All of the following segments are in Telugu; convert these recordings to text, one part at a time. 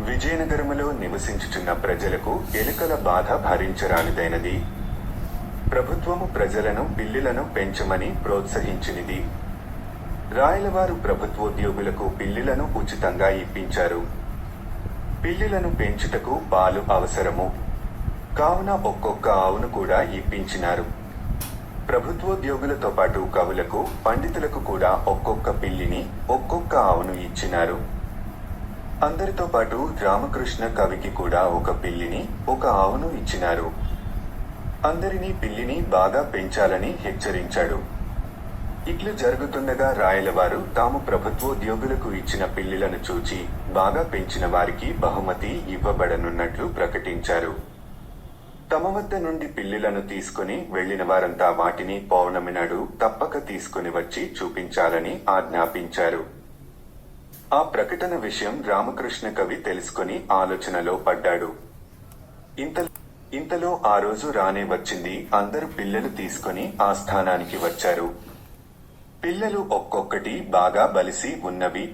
విజయనగరములో నివసించుచున్న ప్రజలకు ఎలుకల బాధ భరించరానిదైనది. ప్రభుత్వము ప్రజలను పిల్లులను పెంచమని ప్రోత్సహించినది. రాయలవారు ప్రభుత్వోద్యోగులకు పిల్లులను ఉచితంగా ఇప్పించారు. పిల్లులను పెంచుటకు పాలు అవసరము కావున ఒక్కొక్క ఆవును కూడా ఇప్పించినారు. ప్రభుత్వోద్యోగులతో పాటు కవులకు, పండితులకు కూడా ఒక్కొక్క పిల్లిని, ఒక్కొక్క ఆవును ఇచ్చినారు. అందరితో పాటు రామకృష్ణ కవికి కూడా ఒక పిల్లిని, ఒక ఆవును ఇచ్చినారు. అందరినీ పిల్లిని బాగా పెంచాలని హెచ్చరించాడు. ఇట్లు జరుగుతుండగా రాయలవారు తాము ప్రభుత్వోద్యోగులకు ఇచ్చిన పిల్లిలను చూచి బాగా పెంచిన వారికి బహుమతి ఇవ్వబడనున్నట్లు ప్రకటించారు. తమ వద్ద నుండి పిల్లులను తీసుకుని వెళ్లిన వారంతా వాటిని పౌర్ణమి నాడు తప్పక తీసుకుని వచ్చి చూపించాలని ఆజ్ఞాపించారు. ఆ ప్రకటన విషయం రామకృష్ణ కవి తెలుసుకుని ఆలోచనలో పడ్డాడు. ఇంతలో ఆ రోజు రానే వచ్చింది. అందరూ పిల్లలు తీసుకుని ఆ స్థానానికి వచ్చారు. పిల్లలు ఒక్కొక్కటి బాగా బలిసి ఉన్నవి.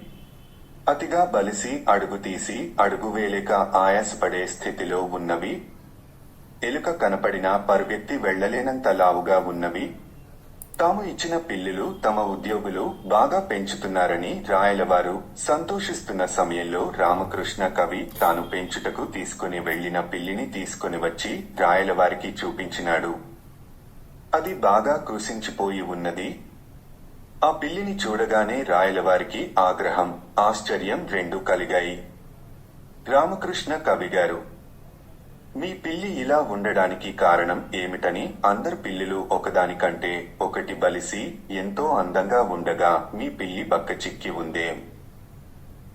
అతిగా బలిసి అడుగు తీసి అడుగు వేలేక ఆయాసపడే స్థితిలో ఉన్నవి. ఎలుక కనపడినా పరుగెత్తి వెళ్లలేనంత లావుగా ఉన్నవి. తాము ఇచ్చిన పిల్లులు తమ ఉద్యోగులు బాగా పెంచుతున్నారని రాయలవారు సంతోషిస్తున్న సమయంలో రామకృష్ణ కవి తాను పెంచుటకు తీసుకుని వెళ్లిన పిల్లిని తీసుకుని వచ్చి రాయలవారికి చూపించినాడు. అది బాగా కృశించిపోయి ఉన్నది. ఆ పిల్లిని చూడగానే రాయలవారికి ఆగ్రహం, ఆశ్చర్యం రెండూ కలిగాయి. రామకృష్ణ కవిగారు, మీ పిల్లి ఇలా ఉండడానికి కారణం ఏమిటని అందరు పిల్లులు ఒకదానికంటే ఒకటి బలిసి ఎంతో అందంగా ఉండగా మీ పిల్లి బక్కచిక్కి ఉందే?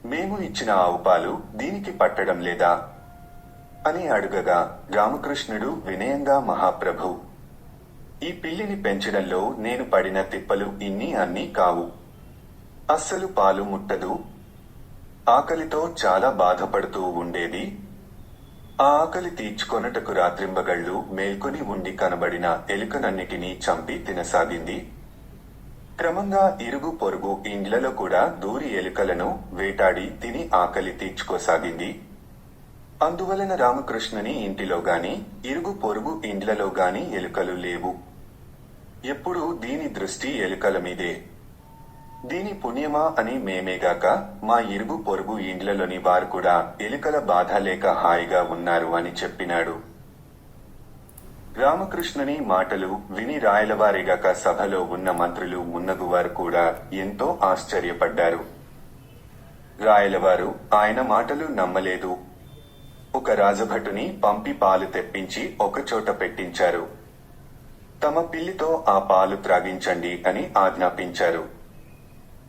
మేము ఇచ్చిన ఆవు పాలు దీనికి పట్టడం లేదా అని అడుగగా రామకృష్ణుడు వినయంగా, మహాప్రభు, ఈ పిల్లిని పెంచడంలో నేను పడిన తిప్పలు ఇన్ని అన్నీ కావు. అస్సలు పాలు ముట్టదు. ఆకలితో చాలా బాధపడుతూ ఉండేది. ఆ ఆకలి తీర్చుకొనుటకు రాత్రింబగళ్లు మేల్కొని ఉండి కనబడిన ఎలుకనన్నిటినీ చంపి తినసాగింది. క్రమంగా ఇరుగు పొరుగు ఇండ్లలో కూడా దూరి ఎలుకలను వేటాడి తిని ఆకలి తీర్చుకోసాగింది. అందువలన రామకృష్ణుని ఇంటిలో గాని ఇరుగు పొరుగు ఇండ్లలో గాని ఎలుకలు లేవు. ఎప్పుడూ దీని దృష్టి ఎలుకల మీదే. దీని పుణ్యమా అని మేమేగాక మా ఇరుగు పొరుగు ఇండ్లలోని వారు కూడా ఎలుకల బాధ లేక హాయిగా ఉన్నారు అని చెప్పినాడు. రామకృష్ణుని మాటలు విని రాయలవారిగాక సభలో ఉన్న మంత్రులు, మున్నగువారు కూడా ఎంతో ఆశ్చర్యపడ్డారు. రాయలవారు ఆయన మాటలు నమ్మలేదు. ఒక రాజభటుని పంపి పాలు తెప్పించి ఒకచోట పెట్టించారు. తమ పిల్లితో ఆ పాలు త్రాగించండి అని ఆజ్ఞాపించారు.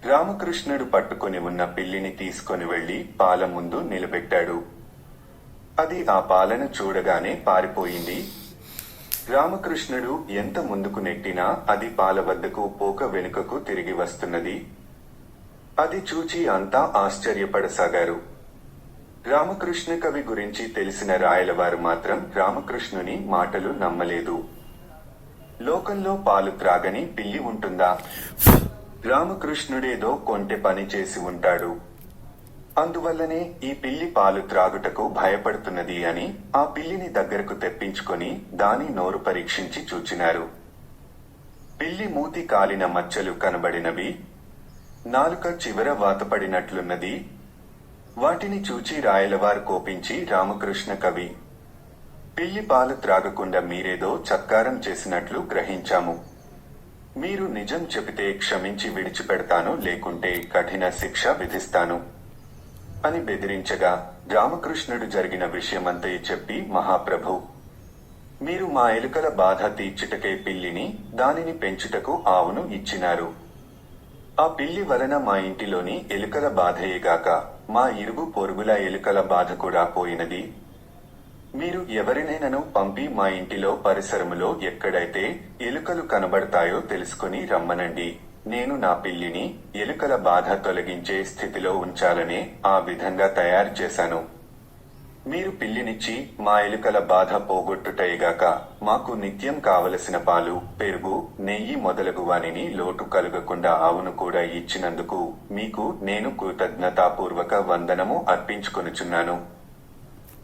రామకృష్ణుడు పట్టుకుని ఉన్న పిల్లిని తీసుకుని వెళ్లి పాల ముందు నిలబెట్టాడు. అది ఆ పాలను చూడగానే పారిపోయింది. రామకృష్ణుడు ఎంత ముందుకు నెట్టినా అది పాల వద్దకు పోక వెనుకకు తిరిగి వస్తున్నది. అది చూచి అంతా ఆశ్చర్యపడసాగారు. రామకృష్ణ కవి గురించి తెలిసిన రాయలవారు మాత్రం రామకృష్ణుని మాటలు నమ్మలేదు. లోకంలో పాలు త్రాగని పిల్లి ఉంటుందా? రామకృష్ణుడేదో కొంటె పని చేసి ఉంటాడు. అందువల్లనే ఈ పిల్లి పాలు త్రాగుటకు భయపడుతున్నది అని ఆ పిల్లిని దగ్గరకు తెప్పించుకొని దాని నోరు పరీక్షించి చూచినారు. పిల్లి మూతి కాలిన మచ్చలు కనబడినవి. నాలుక చివర వాతపడినట్లున్నది. వాటిని చూచి రాయలవారు కోపించి, రామకృష్ణ కవి, పిల్లి పాలు త్రాగకుండా మీరేదో చత్కారం చేసినట్లు గ్రహించాము. మీరు నిజం చెబితే క్షమించి విడిచిపెడతాను, లేకుంటే కఠిన శిక్ష విధిస్తాను అని బెదిరించగా రామకృష్ణుడు జరిగిన విషయమంతే చెప్పి, మహాప్రభు, మీరు మా ఎలుకల బాధ తీర్చుటకే పిల్లిని, దానిని పెంచుటకు ఆవును ఇచ్చినారు. ఆ పిల్లి వలన మా ఇంటిలోని ఎలుకల బాధయేగాక మా ఇరుగు పొరుగుల ఎలుకల బాధ కూడా పోయినది. మీరు ఎవరినైనాను పంపి మా ఇంటిలో పరిసరములో ఎక్కడైతే ఎలుకలు కనబడతాయో తెలుసుకుని రమ్మనండి. నేను నా పిల్లిని ఎలుకల బాధ తొలగించే స్థితిలో ఉంచాలనే ఆ విధంగా తయారు చేశాను. మీరు పిల్లినిచ్చి మా ఎలుకల బాధ పోగొట్టుటయిగాక మాకు నిత్యం కావలసిన పాలు పెరుగు నెయ్యి మొదలగు వానిని లోటు కలుగకుండా ఆవును కూడా ఇచ్చినందుకు మీకు నేను కృతజ్ఞతాపూర్వక వందనము అర్పించుకొనుచున్నాను.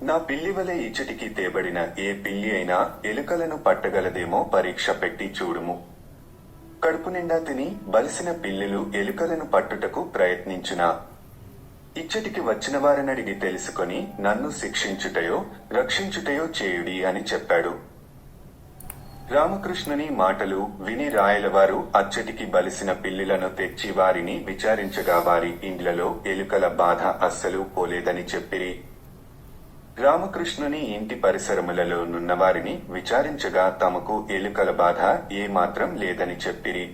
నా పిల్లి వలె ఇచ్చటికి తేబడిన ఏ పిల్లి అయినా ఎలుకలను పట్టగలదేమో పరీక్ష పెట్టి చూడుము. కడుపు నిండా తిని బలిసిన పిల్లులు ఎలుకలను పట్టుటకు ప్రయత్నించునా ఇచ్చటికి వచ్చిన వారినడిగి తెలుసుకొని నన్ను శిక్షించుటయో రక్షించుటయో చేయుడి అని చెప్పాడు. రామకృష్ణుని మాటలు విని రాయలవారు అచ్చటికి బలిసిన పిల్లులను తెచ్చి వారిని విచారించగా వారి ఇండ్లలో ఎలుకల బాధ అస్సలు పోలేదని చెప్పిరి. రామకృష్ణుని ఇంటి పరిసరములలో నున్నవారిని విచారించగా తమకు ఎలుకల బాధ ఏమాత్రం లేదని చెప్పిరి.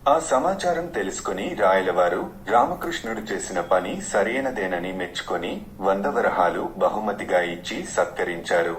ఆ సమాచారం తెలుసుకుని రాయలవారు రామకృష్ణుడు చేసిన పని సరైనదేనని మెచ్చుకొని 100 వరహాలు బహుమతిగా ఇచ్చి సత్కరించారు.